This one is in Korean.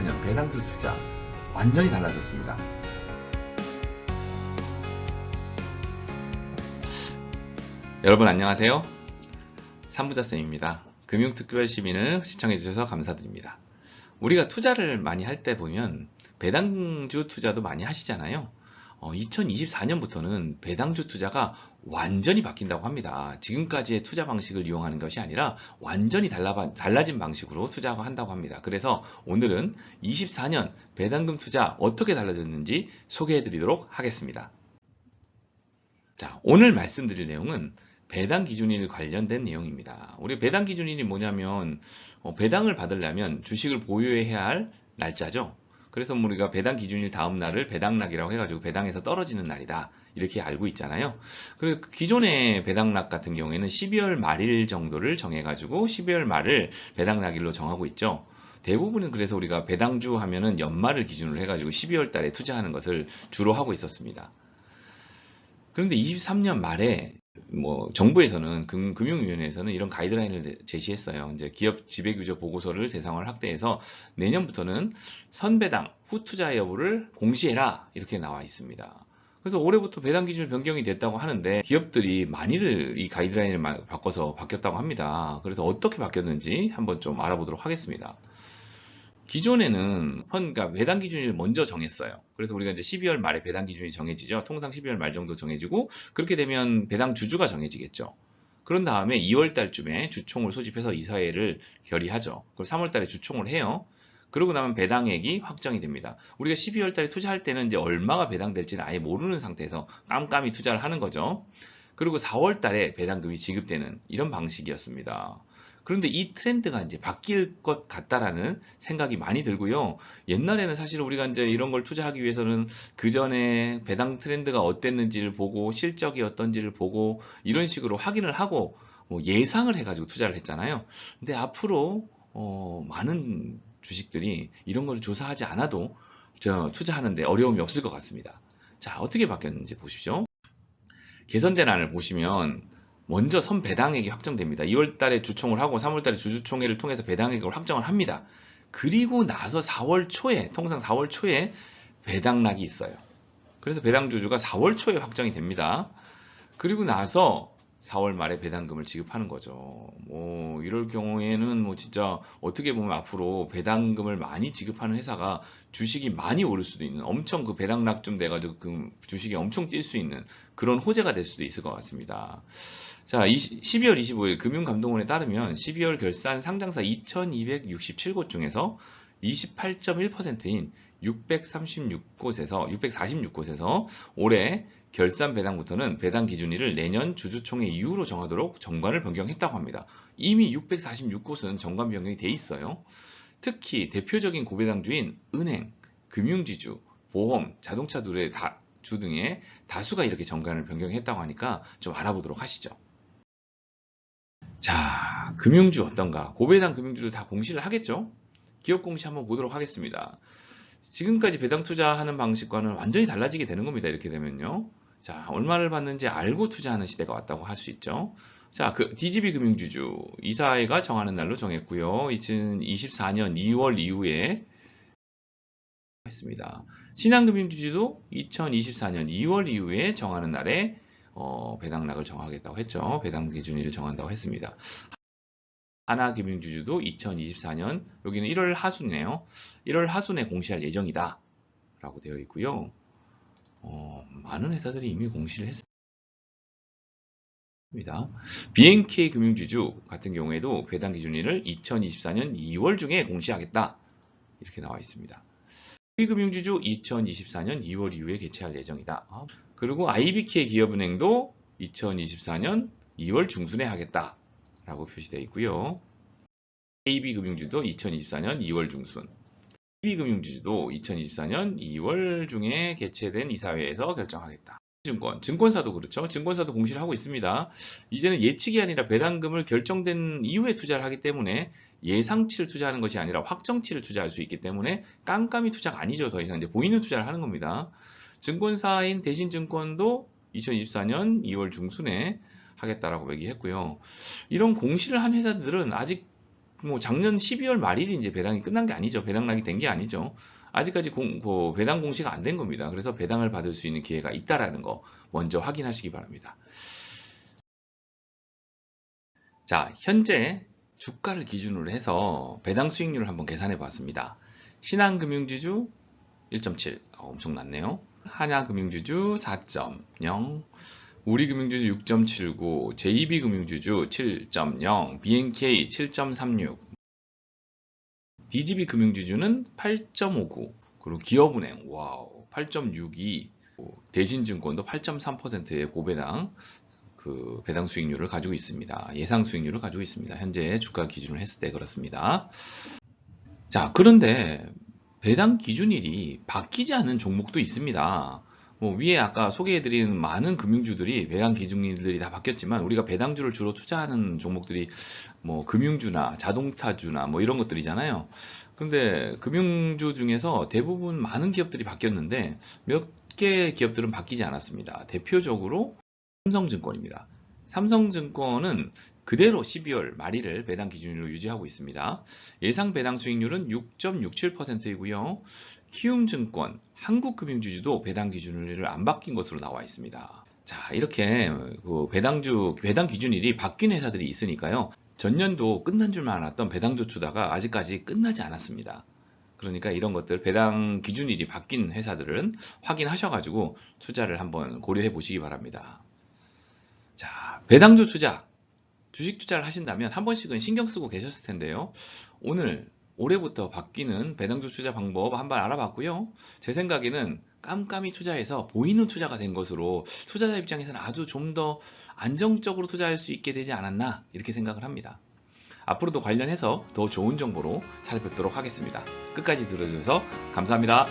2024년 배당주 투자 완전히 달라졌습니다. 여러분 안녕하세요. 삼부자쌤입니다. 금융특별 시민을 시청해주셔서 감사드립니다. 우리가 투자를 많이 할 때 보면 배당주 투자도 많이 하시잖아요. 2024년부터는 배당주 투자가 완전히 바뀐다고 합니다. 지금까지의 투자 방식을 이용하는 것이 아니라 완전히 달라진 방식으로 투자를 한다고 합니다. 그래서 오늘은 24년 배당금 투자 어떻게 달라졌는지 소개해 드리도록 하겠습니다. 자, 오늘 말씀드릴 내용은 배당 기준일 관련된 내용입니다. 우리 배당 기준일이 뭐냐면 배당을 받으려면 주식을 보유해야 할 날짜죠. 그래서 우리가 배당 기준일 다음 날을 배당락이라고 해가지고 배당에서 떨어지는 날이다 이렇게 알고 있잖아요. 그리고 기존의 배당락 같은 경우에는 12월 말일 정도를 정해가지고 12월 말을 배당락일로 정하고 있죠. 대부분은 그래서 우리가 배당주 하면은 연말을 기준으로 해가지고 12월 달에 투자하는 것을 주로 하고 있었습니다. 그런데 23년 말에 정부에서는 금융위원회에서는 이런 가이드라인을 제시했어요. 이제 기업 지배규제 보고서를 대상을 확대해서 내년부터는 선배당 후투자 여부를 공시해라 이렇게 나와 있습니다. 그래서 올해부터 배당 기준 변경이 됐다고 하는데 기업들이 많이들 이 가이드라인을 바꿔서 바뀌었다고 합니다. 그래서 어떻게 바뀌었는지 한번 좀 알아보도록 하겠습니다. 기존에는 그러니까 배당 기준을 먼저 정했어요. 그래서 우리가 이제 12월 말에 배당 기준이 정해지죠. 통상 12월 말 정도 정해지고 그렇게 되면 배당 주주가 정해지겠죠. 그런 다음에 2월 달쯤에 주총을 소집해서 이사회를 결의하죠. 그리고 3월 달에 주총을 해요. 그러고 나면 배당액이 확정이 됩니다. 우리가 12월 달에 투자할 때는 이제 얼마가 배당될지는 아예 모르는 상태에서 깜깜이 투자를 하는 거죠. 그리고 4월 달에 배당금이 지급되는 이런 방식이었습니다. 그런데 이 트렌드가 이제 바뀔 것 같다라는 생각이 많이 들고요. 옛날에는 사실 우리가 이제 이런 걸 투자하기 위해서는 그 전에 배당 트렌드가 어땠는지를 보고 실적이 어떤지를 보고 이런 식으로 확인을 하고 예상을 해가지고 투자를 했잖아요. 근데 앞으로 많은 주식들이 이런 걸 조사하지 않아도 투자하는데 어려움이 없을 것 같습니다. 자, 어떻게 바뀌었는지 보십시오. 개선된 안을 보시면 먼저 선 배당액이 확정됩니다. 2월 달에 주총을 하고 3월 달에 주주총회를 통해서 배당액을 확정을 합니다. 그리고 나서 4월 초에, 통상 4월 초에 배당락이 있어요. 그래서 배당주주가 4월 초에 확정이 됩니다. 그리고 나서 4월 말에 배당금을 지급하는 거죠. 이럴 경우에는 진짜 어떻게 보면 앞으로 배당금을 많이 지급하는 회사가 주식이 많이 오를 수도 있는 엄청 그 배당락쯤 돼가지고 그 주식이 엄청 뛸 수 있는 그런 호재가 될 수도 있을 것 같습니다. 자, 12월 25일 금융감독원에 따르면 12월 결산 상장사 2267곳 중에서 28.1%인 646곳에서 올해 결산 배당부터는 배당 기준일을 내년 주주총회 이후로 정하도록 정관을 변경했다고 합니다. 이미 646곳은 정관 변경이 돼 있어요. 특히 대표적인 고배당주인 은행, 금융지주, 보험, 자동차 주 등의 다수가 이렇게 정관을 변경했다고 하니까 좀 알아보도록 하시죠. 자, 금융주 어떤가? 고배당 금융주들 다 공시를 하겠죠? 기업 공시 한번 보도록 하겠습니다. 지금까지 배당 투자하는 방식과는 완전히 달라지게 되는 겁니다. 이렇게 되면요. 자, 얼마를 받는지 알고 투자하는 시대가 왔다고 할 수 있죠. 자, DGB 금융주주 이사회가 정하는 날로 정했고요. 2024년 2월 이후에 했습니다. 신한금융주주도 2024년 2월 이후에 정하는 날에 배당락을 정하겠다고 했죠. 배당 기준일을 정한다고 했습니다. 하나금융주주도 2024년 여기는 1월 하순이네요. 1월 하순에 공시할 예정이다 라고 되어 있고요. 많은 회사들이 이미 공시를 했습니다. BNK 금융주주 같은 경우에도 배당 기준일을 2024년 2월 중에 공시하겠다 이렇게 나와 있습니다. 금융주주 2024년 2월 이후에 개최할 예정이다. 그리고 IBK 기업은행도 2024년 2월 중순에 하겠다 라고 표시되어 있고요. KB금융주도 2024년 2월 중순, KB금융주도 2024년 2월 중에 개최된 이사회에서 결정하겠다. 증권사도 그렇죠. 증권사도 공시를 하고 있습니다. 이제는 예측이 아니라 배당금을 결정된 이후에 투자를 하기 때문에 예상치를 투자하는 것이 아니라 확정치를 투자할 수 있기 때문에 깜깜이 투자가 아니죠. 더 이상 이제 보이는 투자를 하는 겁니다. 증권사인 대신증권도 2024년 2월 중순에 하겠다라고 얘기했고요. 이런 공시를 한 회사들은 아직 뭐 작년 12월 말일이 이제 배당이 끝난 게 아니죠. 배당락이 된 게 아니죠. 아직까지 배당 공시가 안 된 겁니다. 그래서 배당을 받을 수 있는 기회가 있다라는 거 먼저 확인하시기 바랍니다. 자, 현재 주가를 기준으로 해서 배당 수익률을 한번 계산해 봤습니다. 신한금융지주 1.7, 엄청 낮네요. 하나금융지주 4.0, 우리금융지주 6.79, JB금융지주 7.0, BNK 7.36, DGB금융지주는 8.59, 그리고 기업은행, 와우, 8.62, 대신증권도 8.3%의 고배당 배당 수익률을 가지고 있습니다. 예상 수익률을 가지고 있습니다. 현재 주가 기준을 했을 때 그렇습니다. 자, 그런데 배당 기준일이 바뀌지 않은 종목도 있습니다. 위에 아까 소개해드린 많은 금융주들이 배당 기준일들이 다 바뀌었지만 우리가 배당주를 주로 투자하는 종목들이 금융주나 자동차주나 이런 것들이잖아요. 그런데 금융주 중에서 대부분 많은 기업들이 바뀌었는데 몇 개 기업들은 바뀌지 않았습니다. 대표적으로 삼성증권입니다. 삼성증권은 그대로 12월 말일을 배당 기준으로 유지하고 있습니다. 예상 배당 수익률은 6.67%이고요. 키움증권, 한국금융지주도 배당 기준일을 안 바뀐 것으로 나와 있습니다. 자, 이렇게 배당 기준일이 바뀐 회사들이 있으니까요. 전년도 끝난 줄만 알았던 배당주 투자가 아직까지 끝나지 않았습니다. 그러니까 이런 것들 배당 기준일이 바뀐 회사들은 확인하셔가지고 투자를 한번 고려해 보시기 바랍니다. 자, 배당주 투자, 주식 투자를 하신다면 한 번씩은 신경 쓰고 계셨을 텐데요. 올해부터 바뀌는 배당주 투자 방법 한번 알아봤고요. 제 생각에는 깜깜이 투자해서 보이는 투자가 된 것으로 투자자 입장에서는 아주 좀 더 안정적으로 투자할 수 있게 되지 않았나 이렇게 생각을 합니다. 앞으로도 관련해서 더 좋은 정보로 찾아뵙도록 하겠습니다. 끝까지 들어주셔서 감사합니다.